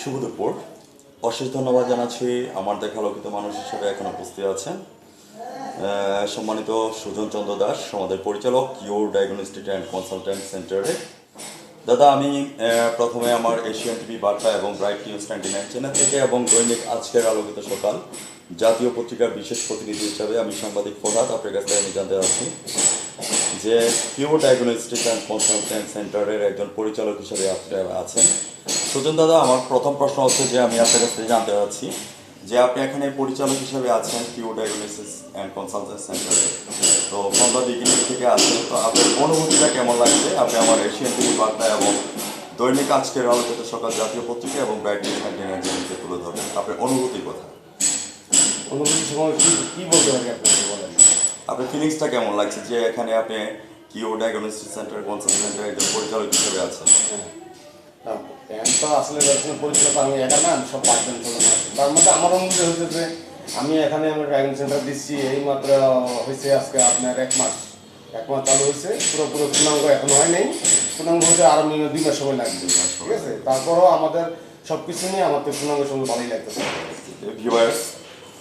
শুভ দুপুর। অশেষ ধন্যবাদ জানাচ্ছি আমার দেখা আলোকিত মানুষ হিসেবে এখন উপস্থিত আছেন সম্মানিত সুজন চন্দ্র দাস, আমাদের পরিচালক কিওর ডায়াগনস্টিক অ্যান্ড কনসালট্যান্ট সেন্টারে। দাদা, আমি প্রথমে আমার এশিয়ান টিভি বার্তা এবং ব্রাইট নিউজ 99 চ্যানেল থেকে এবং দৈনিক আজকের আলোকিত সকাল জাতীয় পত্রিকার বিশেষ প্রতিনিধি হিসাবে আমি সাংবাদিক ফরহাদ আপনার কাছ থেকে আমি জানতে চাচ্ছি যে কিওর ডায়াগনস্টিক অ্যান্ড কনসালট্যান্ট সেন্টারের একজন পরিচালক হিসেবে আপনি আছেন। সুজন দাদা, আমার প্রথম প্রশ্ন হচ্ছে যে আমি আপনার কাছ থেকে জানতে চাচ্ছি যে আপনি এখানে পরিচালক হিসেবে আছেন কিওর ডায়াগনোসিস অ্যান্ড কনসালটেন্ট সেন্টারে, তো ফ্রম দ্য বিগিনিং থেকে আছেন, তো আপনার অনুভূতিটা কেমন লাগছে? আপনি আমার এশিয়ান টিভি বার্তা এবং দৈনিক আজকের আলোকিত সকাল জাতীয় পত্রিকা এবং ব্রাইট নিউজ 99 চ্যানেলকে তুলে ধরবেন আপনার অনুভূতির কথা। অনুভূতি সময় কি বলতে পারি আপনাকে বলেন? আপনার ফিলিংসটা কেমন লাগছে যে এখানে আপনি কিওর ডায়াগনোসিস সেন্টার কনসালটেন্ট সেন্টারের একজন পরিচালক হিসেবে আছেন? তো আসলে পরিচালক আমি একা না, সব পাঁচজন জন আছে। তার মধ্যে আমার অনুভূতি হচ্ছে যে আমি এখানে আমার ড্রাইভিং সেন্টার দিচ্ছি এই মাত্র হয়েছে আজকে আপনার এক মাস চালু হয়েছে। পুরোপুরি পূর্ণাঙ্গ এখনো হয় নাই, পূর্ণাঙ্গ হতে আরও মিনিমাম 2 মাস সময় লাগবে, ঠিক আছে? তারপরও আমাদের সব কিছু নিয়ে আমাদের পূর্ণাঙ্গ সময় ভালোই লাগতেছে। ভিউয়ার্স,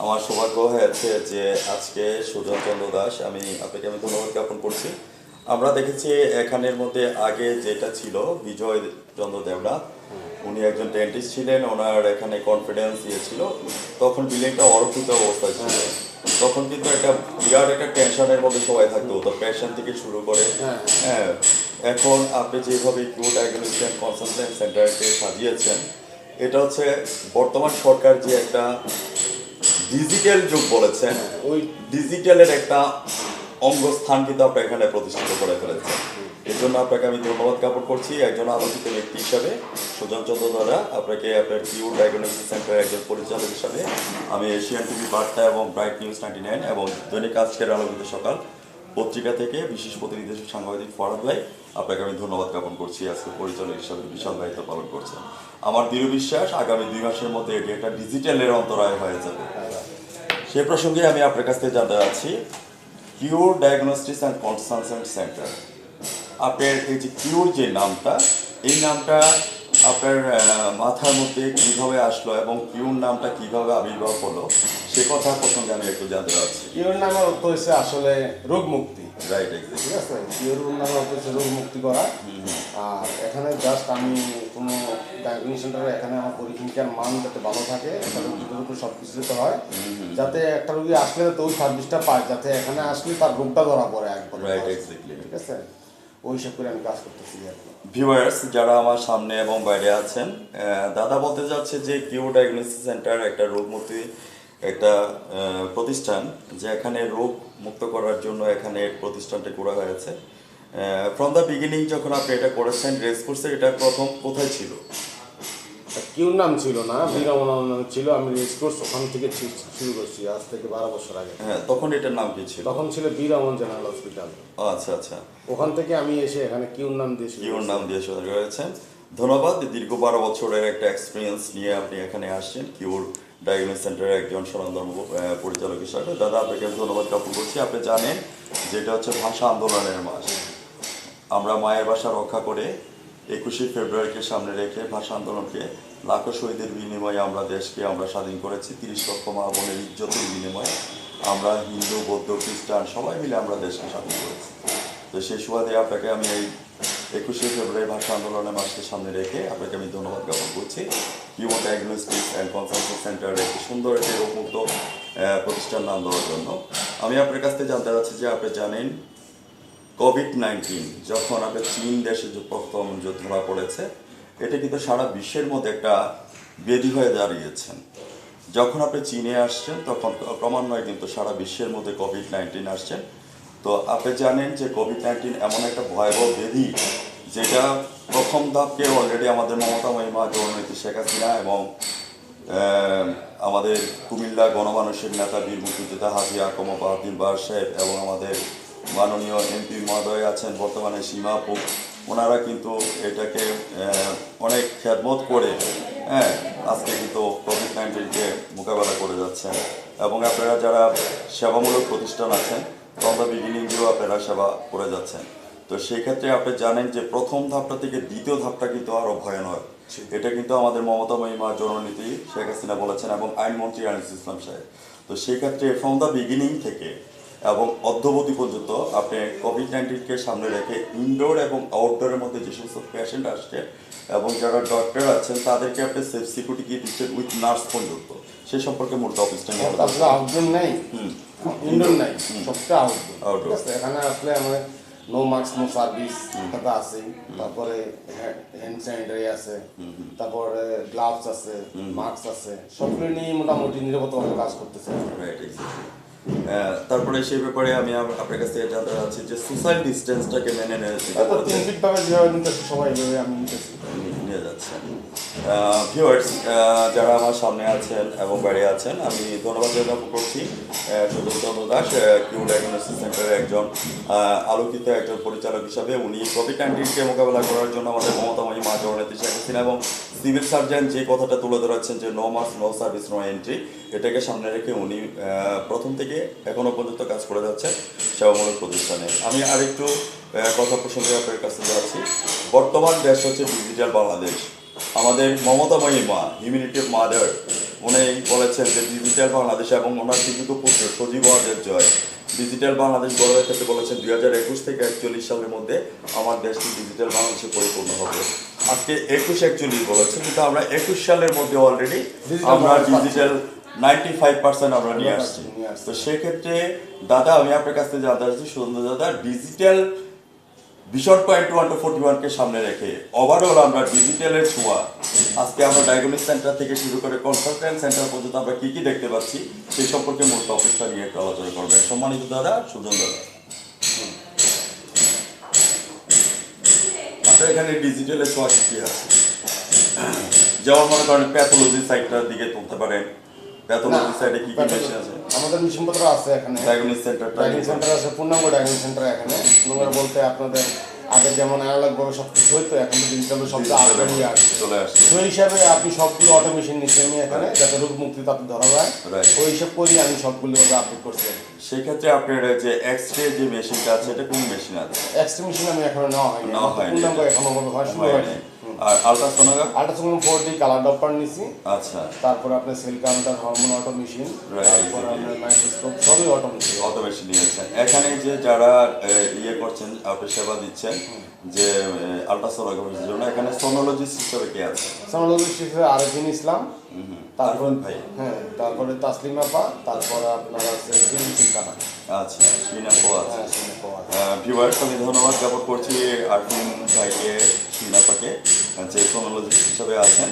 আমার সৌভাগ্য হয়েছে যে আজকে সুজন চন্দ্র দাস, আমি আপনাকে ধন্যবাদ জ্ঞাপন করছি। আমরা দেখেছি এখানের মধ্যে আগে যেটা ছিল বিজয় চন্দ্র দেবনাথ, উনি একজন ডেন্টিস্ট ছিলেন, ওনার এখানে কনফিডেন্স ছিল, তখন বিল্ডিংটা অরক্ষিত অবস্থায় ছিল, তখন কিন্তু একটা বিরাট একটা টেনশনের মধ্যে সবাই থাকতো, তো পেশেন্ট থেকে শুরু করে। হ্যাঁ, এখন আপনি যেভাবে কিওর ডায়াগনস্টিক অ্যান্ড কনসালটেন্ট সেন্টারকে সাজিয়েছেন, এটা হচ্ছে বর্তমান সরকার যে একটা ডিজিটাল যুগ বলেছেন, ওই ডিজিটালের একটা অঙ্গস্থান কিন্তু আপনি এখানে প্রতিষ্ঠিত করে ফেলেছেন। এই জন্য আপনাকে আমি ধন্যবাদ জ্ঞাপন করছি একজন আলোচিত ব্যক্তি হিসাবে। সুজন চন্দ্র দ্বারা আপনাকে আপনার কিওর ডায়াগনস্টিক সেন্টারের একজন পরিচালক হিসাবে আমি এশিয়ান টিভি বার্তা এবং ব্রাইট নিউজ 99 এবং দৈনিক আজকের আলোকিত সকাল পত্রিকা থেকে বিশেষ প্রতিনিধি সাংবাদিক ফরহাদ ভাই, আপনাকে আমি ধন্যবাদ জ্ঞাপন করছি আজকে পরিচালক হিসাবে বিশাল দায়িত্ব পালন করছেন। আমার দৃঢ় বিশ্বাস আগামী 2 মাসের মধ্যে এটি একটা ডিজিটালের অন্তরায় হয়ে যাবে। সে প্রসঙ্গে আমি আপনার কাছ থেকে জানতে চাচ্ছি cure diagnostic and consultant centre, আপনার এই যে কিওর যে নামটা, এই নামটা আপনার মাথার মধ্যে কীভাবে আসলো এবং কিওর নামটা কীভাবে আবির্ভাব হলো সে কথা প্রসঙ্গে আমি একটু জানতে চাচ্ছি। কিওর নামের অর্থ হচ্ছে আসলে রোগ মুক্তি, রাইট, ঠিক আছে? কিওর নামের অর্থ হচ্ছে রোগ মুক্তি করা। আর এখানে জাস্ট আমি কোনো ডায়াগনস্টিক সেন্টারে এখানে আমার পরীক্ষার মান যাতে ভালো থাকে, একটা রোগীদের উপর সব কিছু দিতে হয়, যাতে একটা রোগী আসলে তো ওই সার্ভিসটা পায়, যাতে এখানে আসলে তার রোগটা ধরা পড়ে একবার। রাইট, এক্স্যাক্টলি, ঠিক আছে? ওই হিসাব করে আমি কাজ করতেছি আর কি। ভিউয়ার্স যারা আমার সামনে এবং বাইরে আছেন, দাদা বলতে যাচ্ছে যে কিওর ডায়াগনস্টিক সেন্টার একটা রোগমুক্তি একটা প্রতিষ্ঠান, যে এখানে রোগ মুক্ত করার জন্য এখানে প্রতিষ্ঠানটা করা হয়েছে। ফ্রম দ্য বিগিনিং যখন আপনি এটা করেছেন, রেসকোর্সের এটা প্রথম কোথায় ছিল? কিওর নাম ছিল না, বীরামন নাম ছিল। আমি রেসকোর্স ওখান থেকে শুরু করছি আজ থেকে 12 বছর আগে। হ্যাঁ, তখন এটার নাম কি ছিল? তখন ছিল বীরামন জেনারেল হসপিটাল। আচ্ছা আচ্ছা, ওখান থেকে আমি এসে এখানে কিওর নাম দিয়ে কিওর নাম দিয়ে শুরু করেছেন। ধন্যবাদ। দীর্ঘ 12 বছরের একটা এক্সপিরিয়েন্স নিয়ে আপনি এখানে আসছেন কিওর ডায়াগনস্টিক সেন্টারের একজন স্বনামধন্য পরিচালক হিসাবে। দাদা, আপনাকে আমি ধন্যবাদ জ্ঞাপন করছি। আপনি জানেন যেটা হচ্ছে ভাষা আন্দোলনের মাস, আমরা মায়ের ভাষা রক্ষা করে 21শে ফেব্রুয়ারিকে সামনে রেখে ভাষা আন্দোলনকে লাখো শহীদের বিনিময়ে আমরা দেশকে আমরা স্বাধীন করেছি। 30 লক্ষ মা বোনের ইজ্জতের বিনিময়ে আমরা হিন্দু, বৌদ্ধ, খ্রিস্টান সবাই মিলে আমরা দেশকে স্বাধীন করেছি। তো সেই সুবাদে আপনাকে আমি এই 21শে ফেব্রুয়ারি ভাষা আন্দোলনের মাসকে সামনে রেখে আপনাকে আমি ধন্যবাদ জ্ঞাপন করছি। কিওর ডায়াগনস্টিক অ্যান্ড কনসালটেন্ট সেন্টারের একটি সুন্দর একটি রোগমুক্ত প্রতিষ্ঠান নাম দেওয়ার জন্য আমি আপনার কাছ থেকে জানতে চাচ্ছি যে আপনি জানেন কোভিড-19 যখন আপনার চীন দেশে প্রথম ধরা পড়েছে, এটা কিন্তু সারা বিশ্বের মধ্যে একটা ব্যাধি হয়ে দাঁড়িয়েছেন। যখন আপনি চীনে আসছেন তখন ক্রমান্বয়ে কিন্তু সারা বিশ্বের মধ্যে কোভিড-19 আসছেন। তো আপনি জানেন যে কোভিড-19 এমন একটা ভয়াবহ ব্যাধি যেটা প্রথম ধাপকে অলরেডি আমাদের মমতা মহিমা জননেত্রী শেখ হাসিনা এবং আমাদের কুমিল্লা গণমানুষের নেতা বীর মুক্তিযোদ্ধা হাজী আকম বাহাদুর বার সাহেব এবং আমাদের মাননীয় এমপি মহোদয় আছেন বর্তমানে সীমা আপু, ওনারা কিন্তু এটাকে অনেক খেদমত করে আজকে কিন্তু কোভিড-19কে মোকাবেলা করে যাচ্ছেন। এবং আপনারা যারা সেবামূলক প্রতিষ্ঠান আছেন, ফ্রম দ্য বিগিনিং দিয়েও আপনারা সেবা করে যাচ্ছেন। তো সেই ক্ষেত্রে আপনি জানেন যে প্রথম ধাপটা থেকে দ্বিতীয় ধাপটা কিন্তু আরো ভয়ানক। এটা কিন্তু আমাদের মমতাময়ী মা জননীতি শেখ হাসিনা বলেছেন এবং আইনমন্ত্রী আনিস ইসলাম সাহেব। তো সেই ক্ষেত্রে ফ্রম দ্য বিগিনিং থেকে এবং অদ্যবধি পর্যন্ত আপনি কোভিড-19কে সামনে রেখে ইনডোর এবং আউটডোরের মধ্যে যে সমস্ত পেশেন্ট আসছে এবং যারা ডক্টর আছেন তাদেরকে আপনি সেফ সিকিউরিটি কি দিচ্ছেন উইথ নার্স পর্যন্ত, সে সম্পর্কে মূল অফিসটা নিয়ে আসলে আউটডোর নাই, ইনডোর নাই, সবটা আউটডোর। Outdoor. ঠিক আছে, এখানে আসলে আমাদের নো মাস্ক নো সার্ভিস কথা আছে, তারপরে হ্যান্ড স্যানিটারি আছে, তারপরে গ্লাভস আছে, মাস্ক আছে, সবগুলো নিয়ে মোটামুটি নিরাপত্তাভাবে কাজ করতেছে। Right, exactly. তারপরে সেই ব্যাপারে আমি আপনার কাছ থেকে জানতে চাচ্ছি যে সোশ্যাল ডিস্টেন্সটাকে মেনে তো 3 ফিট ভাবে যেভাবে নিতেছে সবাই এইভাবে আমি নিতেছি। নিয়ে যাচ্ছেন। ভিউয়ার্স যারা আমার সামনে আছেন এবং বাইরে আছেন, আমি ধন্যবাদ জ্ঞাপন করছি সুজন চন্দ্র দাস, কিউ ডায়াগনস্টিক সেন্টারের একজন আলোকিত একজন পরিচালক হিসাবে। উনি কোভিড-19কে মোকাবেলা করার জন্য আমাদের মমতাময়ী মা জননেত্রী শেখ হাসিনা এবং সিভিল সার্জন যে কথাটা তুলে ধরাচ্ছেন যে no mask no service no entry, এটাকে সামনে রেখে উনি প্রথম থেকে এখনো পর্যন্ত কাজ করে যাচ্ছেন সেবামূলক প্রতিষ্ঠানে। আমি আরেকটু কথা প্রসঙ্গে আপনার কাছে যাচ্ছি। বর্তমান দেশ হচ্ছে ডিজিটাল বাংলাদেশ। আমাদের মমতাময়ী মা হিউম্যানিটি মাদার উনি বলেছেন যে ডিজিটাল বাংলাদেশ এবং ওনার শিক্ষিত পুত্র সজীব ওয়াজের জয় ডিজিটাল বাংলাদেশ গড়ার ক্ষেত্রে বলেছেন 2021 থেকে 41 সালের মধ্যে আমার দেশটি ডিজিটাল বাংলাদেশে পরিপূর্ণ হবে। আজকে 21-41 বলেছে, কিন্তু আমরা 21 সালের মধ্যে অলরেডি আমরা ডিজিটাল 95% আমরা নিয়ে আসছি। তো সেক্ষেত্রে দাদা আমি আপনার কাছ থেকে জানতে চাচ্ছি, সুন্দর দাদা, ডিজিটাল ভিশন পয়েন্ট 1-41কে সামনে রেখে ওভারঅল আমরা ডিজিটালের ছোঁয়া আজকে আমরা ডায়াগনস্টিক সেন্টার থেকে শুরু করে কনসালটেন্ট সেন্টার পর্যন্ত আমরা কি কি দেখতে পাচ্ছি সেই সম্পর্কে মূল টপিকটা নিয়ে একটু আলোচনা করবেন। সম্মানিত দাদা, সুজন দাদা, আপনার এখানে ডিজিটালের ছোঁয়া কি আছে? যেমন মনে করেন প্যাথোলজি সাইডটার দিকে তুলতে পারেন, প্যাথোলজি সাইডে কি কি মেশিন আছে? আমাদের মেশিনপত্র আছে এখানে। ডায়াগনস্টিক সেন্টারটা ডায়াগনস্টিক সেন্টার আছে, পূর্ণাঙ্গ ডায়াগনস্টিক সেন্টার এখানে। পূর্ণাঙ্গ বলতে আপনাদের আগে যেমন অ্যানালগ ভাবে সব কিছু হইতো, এখন তো ডিজিটাল শব্দ আপডেট হয়ে আসছে, চলে আসছে। সেই হিসাবে আপনি সবগুলো অটোমেশন নিচ্ছি আমি এখানে, যাতে রোগ মুক্তি তাতে ধরা যায়, ওই হিসাব করি আমি সবগুলো আপডেট করছি। সেক্ষেত্রে আপনার যে এক্স-রে যে মেশিনটা আছে এটা কোন মেশিন আছে? এক্সট্রা মেশিন আমি এখনো নেওয়া হয়নি, পূর্ণাঙ্গ এখনো হয় শুরু হয়নি। আর আলট্রাসোনোগ্রাফ? আল্ট্রাসাউন্ড 4D কালার ডপ্পার নিছি। আচ্ছা। তারপরে আপনার sell counter, hormone auto machine, তারপরে আপনার মাইক্রোস্কোপ, সবই অটো মেশিন। অটো মেশিন নিয়েছেন। এখানে যে যারা ইয়ে করছেন, আপনি সেবা দিচ্ছেন যে আলট্রাসোনোগ্রাফির জন্য, এখানে সোনোলজিস্ট হিসেবে কে আছে? সোনোলজিস্ট হিসেবে আরেকজন ইসলাম, তারপর ভাই, হ্যাঁ, তারপরে তাসলিমা আপা, তারপরে আপনার আছে চিন্তানা। আচ্ছা, শ্রীনাপো আছে। হ্যাঁ, চিন্তাপা আছে। ভিউয়ার্স, আমি ধন্যবাদ জ্ঞাপন করছি আরফিন ভাইকে, শ্রীনাপাকে, যে সোনোলজিস্ট হিসেবে আছেন।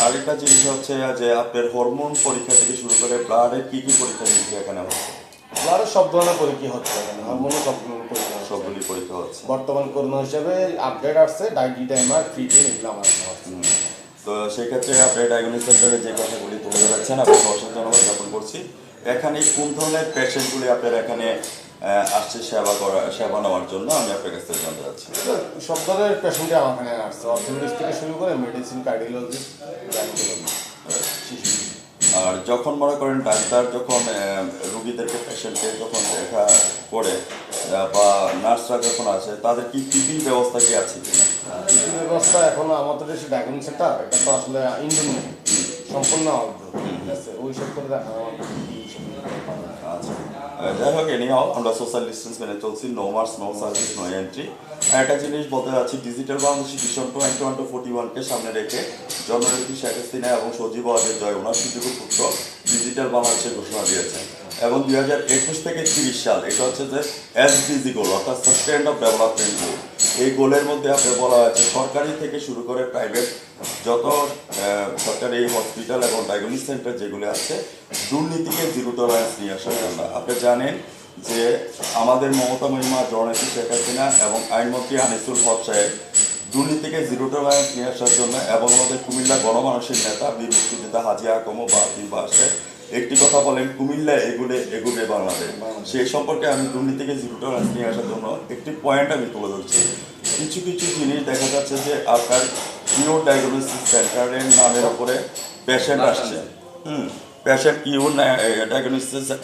আরেকটা জিনিস হচ্ছে যে আপনার হরমোন পরীক্ষা থেকে শুরু করে ব্লাডের কি কি পরীক্ষা নিচ্ছে এখানে হচ্ছে? ব্লাডের সব ধরনের পরীক্ষা হচ্ছে এখানে, হরমোনও সব ধরনের পরীক্ষা হচ্ছে। সবগুলি পরীক্ষা হচ্ছে। বর্তমান করোনা হিসাবে আপডেট আসছে ডাইডিটাইমার, ক্রিটিন, এগুলো আমার হচ্ছে। তো সেই ক্ষেত্রে আপনি ডায়াগনস্টিক সেন্টারে যে কথাগুলি তুলে ধরেছেন আপনাকে অসংখ্য ধন্যবাদ জ্ঞাপন করছি। এখানে কোন ধরনের পেশেন্টগুলি আপনার এখানে আসছে সেবা নেওয়ার জন্য আমি আপনার কাছ থেকে জানতে চাচ্ছি। সব ধরনের পেশেন্টই আমার এখানে আসছে, অর্থোপেডিক্স থেকে শুরু করে মেডিসিন, কার্ডিওলজিস্ট, শিশু। আর যখন মনে করেন ডাক্তার যখন রুগীদেরকে পেশেন্টকে যখন দেখা করে বা নার্সরা যখন আসে তাদের কি টিফিন ব্যবস্থা কি আছে কিনা? টিফিন ব্যবস্থা এখনো আমাদের দেশে ডায়াগনস্টিক সেন্টার, এটা তো আসলে ইন্ডোর নেই, সম্পূর্ণ আউটডোর। ঠিক আছে, ওই সব করে দেখা আচ্ছা, যাই হোক, এনিহাও আমরা সোশ্যাল ডিস্টেন্স মেনে চলছি, no mask no service no entry. একটা জিনিস বলতে চাচ্ছি, ডিজিটাল বাংলাদেশ ভিশন 20-41কে সামনে রেখে জননেত্রী শেখ হাসিনা এবং সজীব ওয়াজের জয় ওনার সুযোগ্য পুত্র ডিজিটাল বাংলাদেশের ঘোষণা দিয়েছেন এবং 2021 থেকে 30 সাল এটা হচ্ছে যে এসডিজি গোল, অর্থাৎ সাস্টেইন অফ ডেভেলপমেন্ট গোল। এই গোলের মধ্যে আপনার বলা হয়েছে সরকারি থেকে শুরু করে প্রাইভেট যত সরকারি হসপিটাল এবং ডায়াগনস্টিক সেন্টার যেগুলো আছে দুর্নীতিকে জিরো টলারেন্স নিয়ে আসার জন্য। আপনি জানেন যে আমাদের মমতাময়ী মা জননেত্রী শেখ হাসিনা এবং আইনমন্ত্রী আনিসুল হক সাহেব দুর্নীতিকে জিরো টলারেন্স নিয়ে আসার জন্য এবং আমাদের কুমিল্লা গণমানুষের নেতা বীর মুক্তিযোদ্ধা হাজী আকম বাহাদুর বাসায় একটি কথা বলেন, কুমিল্লা এগুলে বাংলাদেশ। সেই সম্পর্কে আমি দুর্নীতিকে জিরো টলারেন্স নিয়ে আসার জন্য একটি পয়েন্ট আমি তুলে ধরছি। কিছু কিছু জিনিস দেখা যাচ্ছে যে আপনার কিউর ডায়াগনস্টিক সেন্টারের নামের উপরে পেশেন্ট আসছে, পেশেন্ট কিউর ডায়াগনস্টিক